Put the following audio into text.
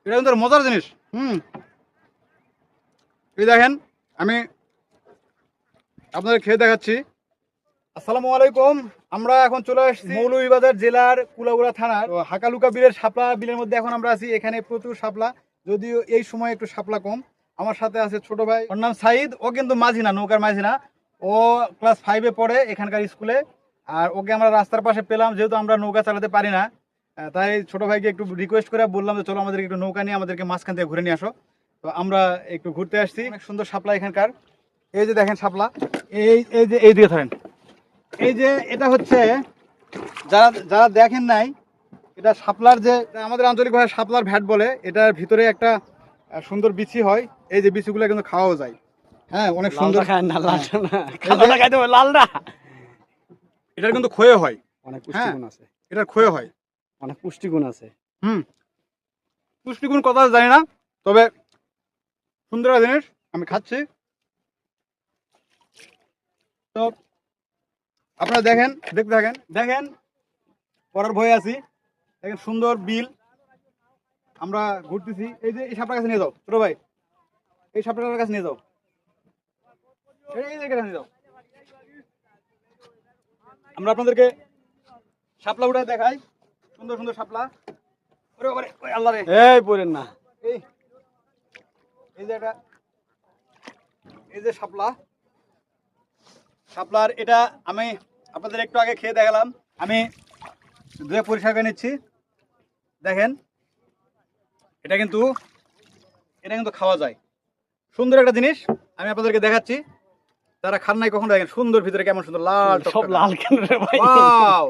এটা কিন্তু মজার জিনিস। এই দেখেন, আমি আপনাদের খেয়ে দেখাচ্ছি। আসসালামু আলাইকুম। আমরা এখন চলে আসছি মৌলভীবাজার জেলার কুলাউড়া থানার হাকালুকা বিলের শাপলা বিলের মধ্যে এখন আমরা আছি। এখানে প্রচুর শাপলা, যদিও এই সময় একটু শাপলা কম। আমার সাথে আছে ছোট ভাই, ওর নাম সাইদ। ও কিন্তু মাঝি না, নৌকার মাঝি না, ও ক্লাস 5-এ পড়ে এখানকার স্কুলে। আর ওকে আমরা রাস্তার পাশে পেলাম, যেহেতু আমরা নৌকা চালাতে পারি না, তাই ছোট ভাইকে একটু রিকোয়েস্ট করে বললাম যে চলো আমাদেরকে একটু নৌকা নিয়ে আমাদেরকে মাঝখান থেকে ঘুরে নিয়ে আসো। তো আমরা একটু ঘুরতে আসছি। অনেক সুন্দর শাপলা এখানকার। এই যে দেখেন শাপলা, এই যে এই দিকে ধরেন। এই যে এটা হচ্ছে, যারা যারা দেখেন নাই, এটা শাপলার যে আমাদের আঞ্চলিক ভাষায় শাপলার ভ্যাট বলে। এটার ভিতরে একটা সুন্দর বিচি হয়। এই যে বিচিগুলো কিন্তু খাওয়াও যায়। হ্যাঁ, অনেক সুন্দর। লালটা এটার কিন্তু খয়ে হয়, অনেক পুষ্টিগুণ আছে। এটার খয়ে হয়, অনেক পুষ্টিগুণ আছে। পুষ্টিগুণ কথা জানি না, তবে সুন্দর একটা জিনিস। আমি খাচ্ছি। তো আপনারা দেখেন, দেখতে থাকেন। দেখেন, পরের ভয়ে আছি। দেখেন সুন্দর বিল, আমরা ঘুরতেছি। এই যে এই সাপটার কাছে নিয়ে যাও ছোট ভাই, এই সাপটার কাছে নিয়ে যাও, এই জায়গাটা নিয়ে যাও। আমরা আপনাদেরকে শাপলা উঠে দেখাই, সুন্দর সুন্দর শাপলা। ওরে ওরে ওই আল্লাহ রে, এই পড়েন না। এই এই যে এটা, এই যে শাপলা, শাপলার এটা আমি আপনাদের একটু আগে খেয়ে দেখালাম। আমি ধুয়ে পরিষ্কার করে নিচ্ছি। দেখেন, এটা কিন্তু খাওয়া যায়। সুন্দর একটা জিনিস, আমি আপনাদেরকে দেখাচ্ছি। তারা খান নাই কখনো, দেখেন সুন্দর, ভিতরে কেমন সুন্দর লাল, সব লাল কেন রে ভাই? ওয়াও।